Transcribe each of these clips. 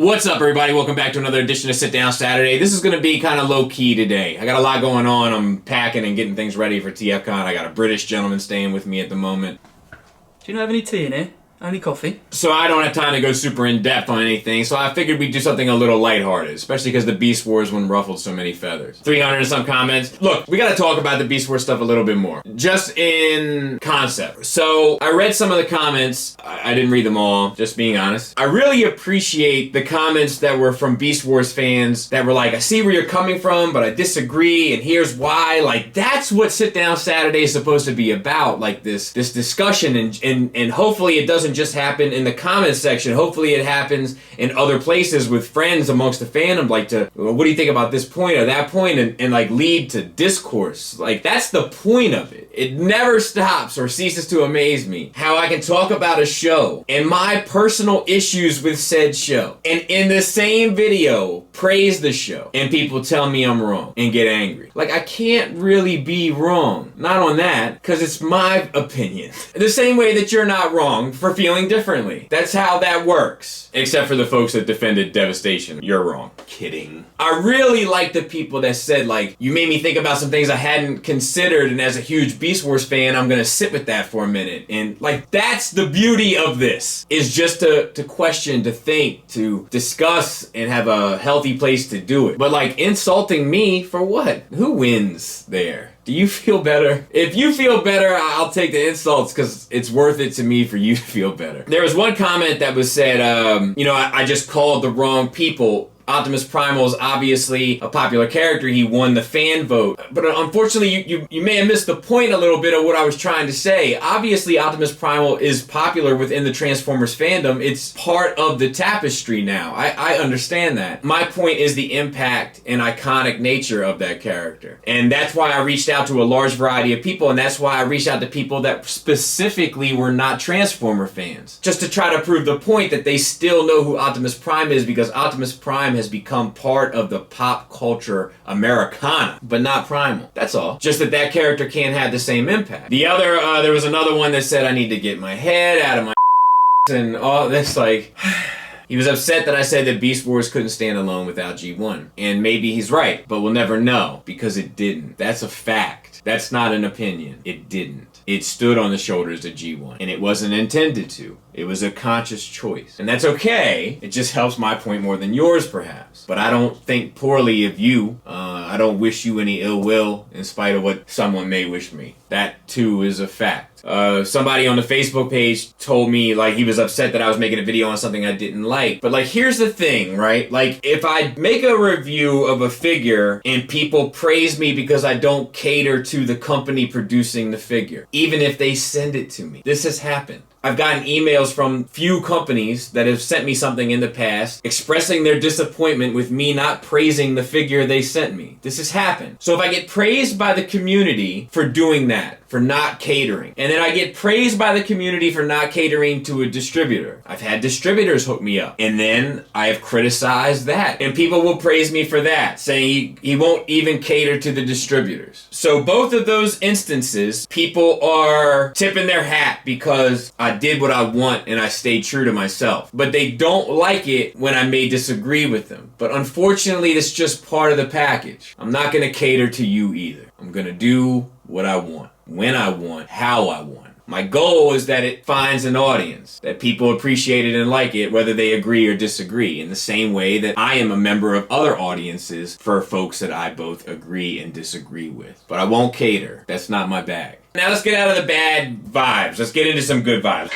What's up, everybody? Welcome back to another edition of Sit Down Saturday. This is going to be kind of low-key today. I got a lot going on. I'm packing and getting things ready for TFCon. I got a British gentleman staying with me at the moment. Do you not have any tea in here? Only coffee? So I don't have time to go super in-depth on anything, so I figured we'd do something a little lighthearted, especially because the Beast Wars one ruffled so many feathers. 300 and some comments. Look, we gotta talk about the Beast Wars stuff a little bit more. Just in concept. So I read some of the comments. I didn't read them all, just being honest. I really appreciate the comments that were from Beast Wars fans that were like, I see where you're coming from, but I disagree, and here's why. Like, that's what Sit Down Saturday is supposed to be about, like this discussion, and hopefully it doesn't just happen in the comments section. Hopefully it happens in other places with friends amongst the fandom, like what do you think about this point or that point, and like lead to discourse. Like, that's the point of it. It never stops or ceases to amaze me how I can talk about a show and my personal issues with said show, and in the same video praise the show, and people tell me I'm wrong and get angry. Like, I can't really be wrong. Not on that, because it's my opinion. The same way that you're not wrong for feeling differently. That's how that works. Except for the folks that defended Devastation. You're wrong. Kidding. I really like the people that said, like, you made me think about some things I hadn't considered, and as a huge Beast Wars fan, I'm gonna sit with that for a minute. And, like, that's the beauty of this, is just to question, to think, to discuss, and have a healthy place to do it. But, like, insulting me for what? Who wins there? Do you feel better? If you feel better, I'll take the insults, because it's worth it to me for you to feel better. There was one comment that was said, I just called the wrong people. Optimus Primal is obviously a popular character. He won the fan vote. But unfortunately, you may have missed the point a little bit of what I was trying to say. Obviously, Optimus Primal is popular within the Transformers fandom. It's part of the tapestry now. I understand that. My point is the impact and iconic nature of that character. And that's why I reached out to a large variety of people, and that's why I reached out to people that specifically were not Transformer fans. Just to try to prove the point that they still know who Optimus Prime is, because Optimus Prime has become part of the pop culture Americana, but not Primal. That's all. Just that character can't have the same impact. The other, there was another one that said I need to get my head out of my and all this, like... He was upset that I said that Beast Wars couldn't stand alone without G1. And maybe he's right, but we'll never know, because it didn't. That's a fact. That's not an opinion. It didn't. It stood on the shoulders of G1, and it wasn't intended to. It was a conscious choice. And that's okay. It just helps my point more than yours, perhaps. But I don't think poorly of you. I don't wish you any ill will, in spite of what someone may wish me. That, too, is a fact. Somebody on the Facebook page told me, like, he was upset that I was making a video on something I didn't like. But, like, here's the thing, right? Like, if I make a review of a figure and people praise me because I don't cater to the company producing the figure, even if they send it to me. This has happened. I've gotten emails from few companies that have sent me something in the past expressing their disappointment with me not praising the figure they sent me. This has happened. So if I get praised by the community for doing that, for not catering, and then I get praised by the community for not catering to a distributor. I've had distributors hook me up, and then I have criticized that. And people will praise me for that, saying he won't even cater to the distributors. So both of those instances, people are tipping their hat because I did what I want and I stayed true to myself. But they don't like it when I may disagree with them. But unfortunately, that's just part of the package. I'm not going to cater to you either. I'm going to do what I want, when I want, how I want. My goal is that it finds an audience, that people appreciate it and like it, whether they agree or disagree, in the same way that I am a member of other audiences for folks that I both agree and disagree with. But I won't cater. That's not my bag. Now let's get out of the bad vibes. Let's get into some good vibes.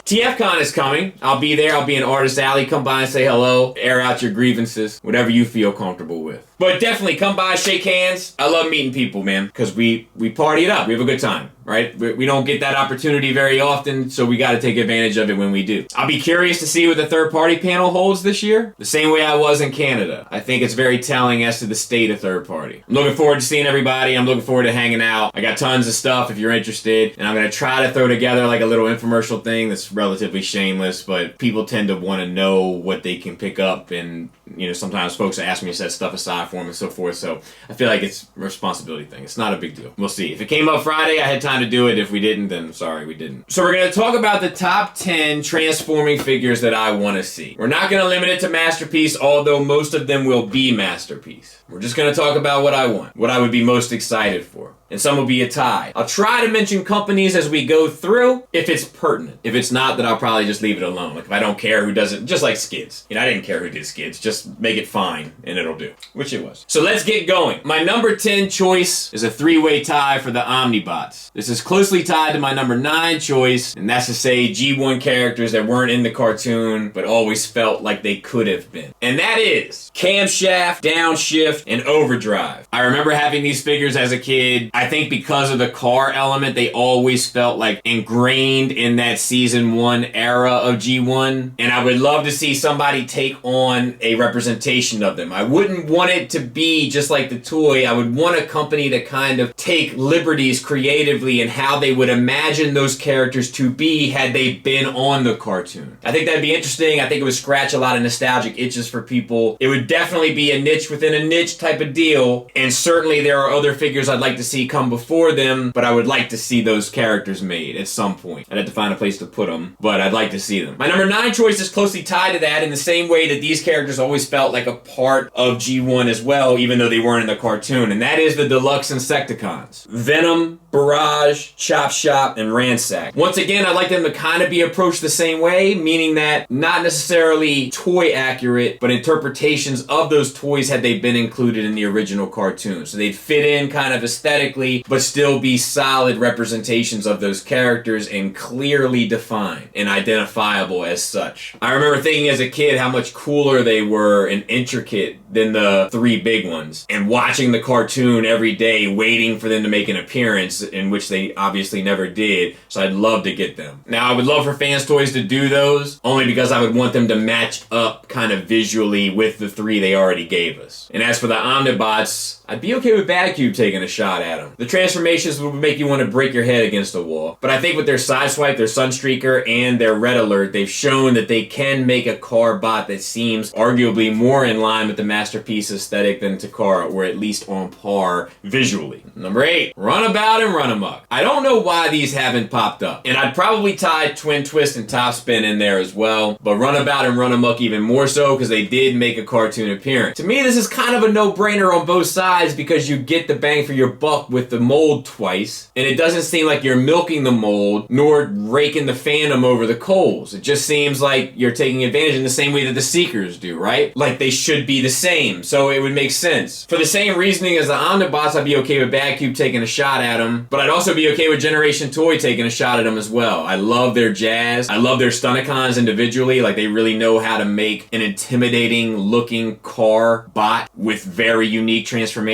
TFCon is coming. I'll be there. I'll be in Artist Alley. Come by and say hello. Air out your grievances. Whatever you feel comfortable with. But definitely come by, shake hands. I love meeting people, man, because we party it up. We have a good time, right? We don't get that opportunity very often, so we got to take advantage of it when we do. I'll be curious to see what the third-party panel holds this year, the same way I was in Canada. I think it's very telling as to the state of third-party. I'm looking forward to seeing everybody. I'm looking forward to hanging out. I got tons of stuff if you're interested, and I'm going to try to throw together like a little infomercial thing that's relatively shameless, but people tend to want to know what they can pick up and you know, sometimes folks ask me to set stuff aside for them and so forth, so I feel like it's a responsibility thing. It's not a big deal. We'll see. If it came up Friday, I had time to do it. If we didn't, then sorry, we didn't. So we're going to talk about the top 10 transforming figures that I want to see. We're not going to limit it to Masterpiece, although most of them will be Masterpiece. We're just going to talk about what I want, what I would be most excited for. And some will be a tie. I'll try to mention companies as we go through if it's pertinent. If it's not, then I'll probably just leave it alone. Like if I don't care who does it, just like Skids. You know, I didn't care who did Skids. Just make it fine and it'll do. Which it was. So let's get going. My number 10 choice is a 3-way tie for the Omnibots. This is closely tied to my number 9 choice, and that's to say G1 characters that weren't in the cartoon but always felt like they could have been. And that is Camshaft, Downshift, and Overdrive. I remember having these figures as a kid. I think because of the car element, they always felt like ingrained in that season 1 era of G1. And I would love to see somebody take on a representation of them. I wouldn't want it to be just like the toy. I would want a company to kind of take liberties creatively in how they would imagine those characters to be had they been on the cartoon. I think that'd be interesting. I think it would scratch a lot of nostalgic itches for people. It would definitely be a niche within a niche type of deal. And certainly there are other figures I'd like to see come before them, but I would like to see those characters made at some point. I'd have to find a place to put them, but I'd like to see them. My number 9 choice is closely tied to that in the same way that these characters always felt like a part of G1 as well, even though they weren't in the cartoon, and that is the Deluxe Insecticons. Venom, Barrage, Chop Shop, and Ransack. Once again, I'd like them to kind of be approached the same way, meaning that not necessarily toy accurate, but interpretations of those toys had they been included in the original cartoon. So they'd fit in kind of aesthetically, but still be solid representations of those characters and clearly defined and identifiable as such. I remember thinking as a kid how much cooler they were and intricate than the 3 big ones, and watching the cartoon every day, waiting for them to make an appearance, in which they obviously never did, so I'd love to get them. Now, I would love for Fans Toys to do those, only because I would want them to match up kind of visually with the 3 they already gave us. And as for the Omnibots, I'd be okay with Badcube taking a shot at them. The transformations would make you want to break your head against a wall, but I think with their Sideswipe, their Sunstreaker, and their Red Alert, they've shown that they can make a car bot that seems arguably more in line with the Masterpiece aesthetic than Takara, or at least on par visually. Number 8, Runabout and Runmok. I don't know why these haven't popped up, and I'd probably tie Twin Twist and Topspin in there as well, but Runabout and Runmok even more so because they did make a cartoon appearance. To me, this is kind of a no-brainer on both sides because you get the bang for your buck with the mold twice, and it doesn't seem like you're milking the mold nor raking the fandom over the coals. It just seems like you're taking advantage in the same way that the Seekers do, right? Like they should be the same, so it would make sense. For the same reasoning as the Omnibots, I'd be okay with Badcube taking a shot at them, but I'd also be okay with Generation Toy taking a shot at them as well. I love their jazz. I love their Stunticons individually. Like they really know how to make an intimidating looking car bot with very unique transformations.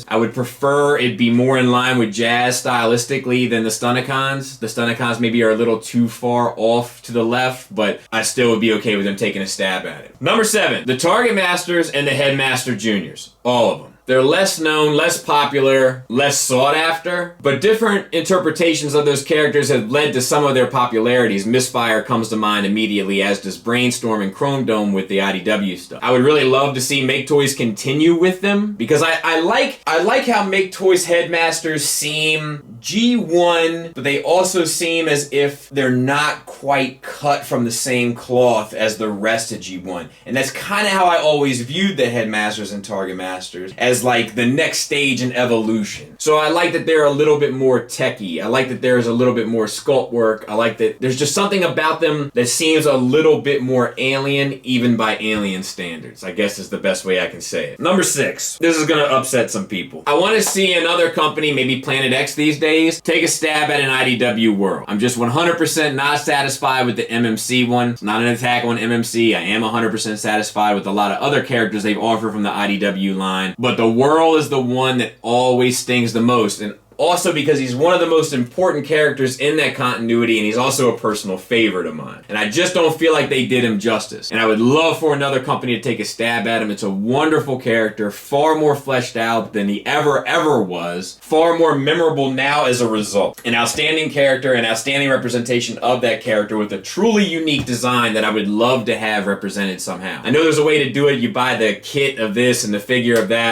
I would prefer it be more in line with Jazz stylistically than the Stunticons. The Stunticons maybe are a little too far off to the left, but I still would be okay with them taking a stab at it. Number 7, the Target Masters and the Headmaster Juniors. All of them. They're less known, less popular, less sought after, but different interpretations of those characters have led to some of their popularities. Misfire comes to mind immediately, as does Brainstorm and Chrome Dome with the IDW stuff. I would really love to see Make Toys continue with them, because I like how Make Toys Headmasters seem G1, but they also seem as if they're not quite cut from the same cloth as the rest of G1. And that's kind of how I always viewed the Headmasters and Target Masters, as like the next stage in evolution. So I like that they're a little bit more techy. I like that there's a little bit more sculpt work. I like that there's just something about them that seems a little bit more alien, even by alien standards, I guess is the best way I can say it. Number 6. This is gonna upset some people. I want to see another company, maybe Planet X these days, take a stab at an IDW world. I'm just 100% not satisfied with the MMC one. It's not an attack on MMC. I am 100% satisfied with a lot of other characters they've offered from the IDW line, but the Whirl is the one that always stings the most, and Also because he's one of the most important characters in that continuity, and he's also a personal favorite of mine. And I just don't feel like they did him justice. And I would love for another company to take a stab at him. It's a wonderful character, far more fleshed out than he ever was, far more memorable now as a result. An outstanding character, an outstanding representation of that character with a truly unique design that I would love to have represented somehow. I know there's a way to do it. You buy the kit of this and the figure of that.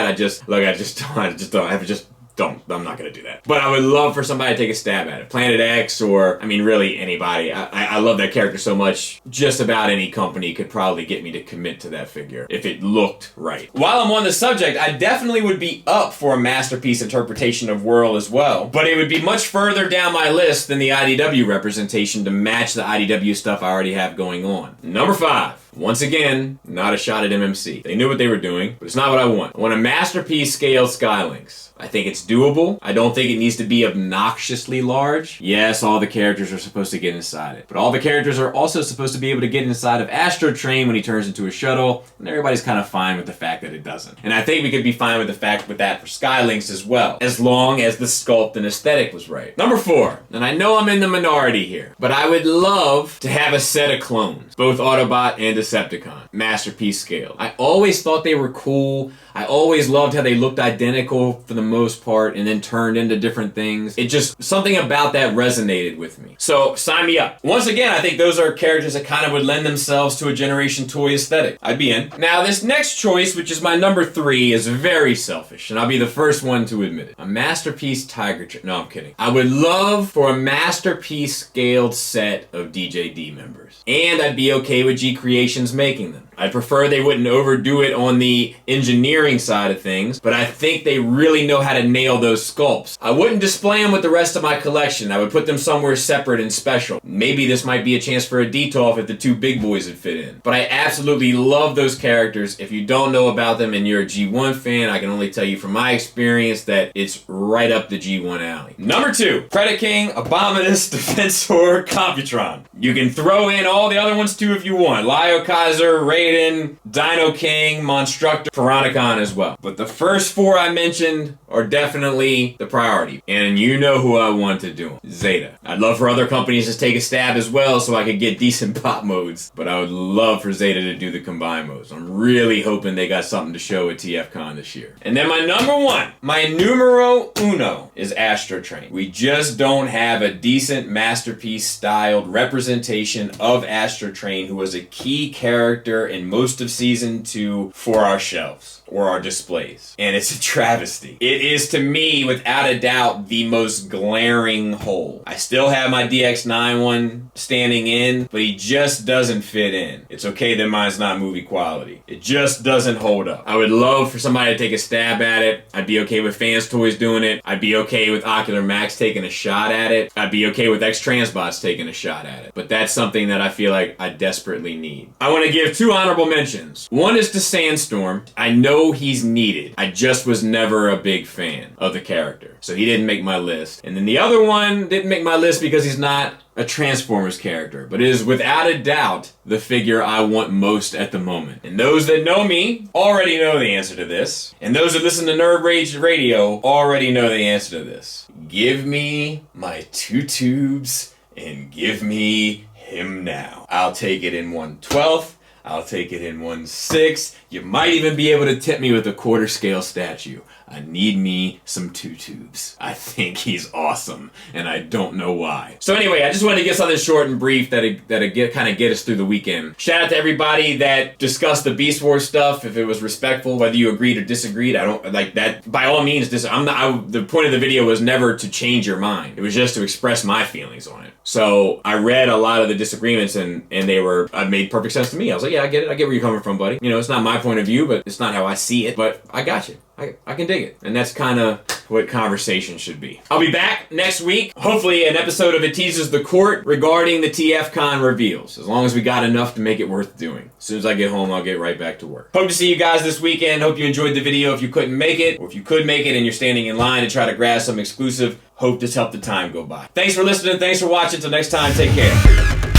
I'm not going to do that. But I would love for somebody to take a stab at it. Planet X or, I mean, really anybody. I love that character so much. Just about any company could probably get me to commit to that figure if it looked right. While I'm on the subject, I definitely would be up for a Masterpiece interpretation of Whirl as well. But it would be much further down my list than the IDW representation to match the IDW stuff I already have going on. Number 5. Once again, not a shot at MMC. They knew what they were doing, but it's not what I want. I want a Masterpiece scaled Skylynx. I think it's doable. I don't think it needs to be obnoxiously large. Yes, all the characters are supposed to get inside it, but all the characters are also supposed to be able to get inside of Astro Train when he turns into a shuttle, and everybody's kind of fine with the fact that it doesn't. And I think we could be fine with that for Skylynx as well, as long as the sculpt and aesthetic was right. Number 4, and I know I'm in the minority here, but I would love to have a set of clones, both Autobot and Decepticon, Masterpiece scale. I always thought they were cool. I always loved how they looked identical for the most part and then turned into different things. It just, something about that resonated with me. So sign me up. Once again, I think those are characters that kind of would lend themselves to a Generation Toy aesthetic. I'd be in. Now this next choice, which is my number 3, is very selfish, and I'll be the first one to admit it. A Masterpiece Tiger Train. No, I'm kidding. I would love for a Masterpiece scaled set of DJD members. And I'd be okay with G Creations making them. I prefer they wouldn't overdo it on the engineering side of things, but I think they really know how to nail those sculpts. I wouldn't display them with the rest of my collection. I would put them somewhere separate and special. Maybe this might be a chance for a Detolf if the 2 big boys would fit in. But I absolutely love those characters. If you don't know about them and you're a G1 fan, I can only tell you from my experience that it's right up the G1 alley. Number 2, Predaking, Abominus, Defensor, Computron. You can throw in all the other ones too if you want. Lio Kaiser, Raiden, Dino King, Monstructor, Piranacon as well. But the first 4 I mentioned are definitely the priority. And you know who I want to do them. Zeta. I'd love for other companies to take a stab as well so I could get decent pop modes. But I would love for Zeta to do the combined modes. I'm really hoping they got something to show at TFCon this year. And then my number 1, my numero uno, is Astro Train. We just don't have a decent Masterpiece styled representation of Astro Train, who was a key character in most of Season 2 for our shelves or our displays. And it's a travesty. It is, to me, without a doubt, the most glaring hole. I still have my DX9 one standing in, but he just doesn't fit in. It's okay that mine's not movie quality. It just doesn't hold up. I would love for somebody to take a stab at it. I'd be okay with Fans Toys doing it. I'd be okay with Ocular Max taking a shot at it. I'd be okay with X-Transbots taking a shot at it. But that's something that I feel like I desperately need. I want to give 2 honorable mentions. One is to Sandstorm. I know he's needed. I just was never a big fan of the character, so he didn't make my list. And then the other one didn't make my list because he's not a Transformers character, but it is without a doubt the figure I want most at the moment. And those that know me already know the answer to this. And those that listen to Nerd Rage Radio already know the answer to this. Give me my 2 tubes and give me him now. I'll take it in 1/12. I'll take it in 1/6. You might even be able to tip me with a quarter scale statue. I need me some 2 tubes. I think he's awesome, and I don't know why. So anyway, I just wanted to get something short and brief that'd kind of get us through the weekend. Shout out to everybody that discussed the Beast Wars stuff. If it was respectful, whether you agreed or disagreed, I don't like that. By all means, the point of the video was never to change your mind. It was just to express my feelings on it. So I read a lot of the disagreements, and they made perfect sense to me. I was like, yeah, I get it. I get where you're coming from, buddy. You know, it's not my point of view, but it's not how I see it. But I got you. I can dig it. And that's kind of what conversation should be. I'll be back next week. Hopefully an episode of It Teases the Court regarding the TFCon reveals. As long as we got enough to make it worth doing. As soon as I get home, I'll get right back to work. Hope to see you guys this weekend. Hope you enjoyed the video if you couldn't make it. Or if you could make it and you're standing in line to try to grab some exclusive, hope this helped the time go by. Thanks for listening. Thanks for watching. Until next time, take care.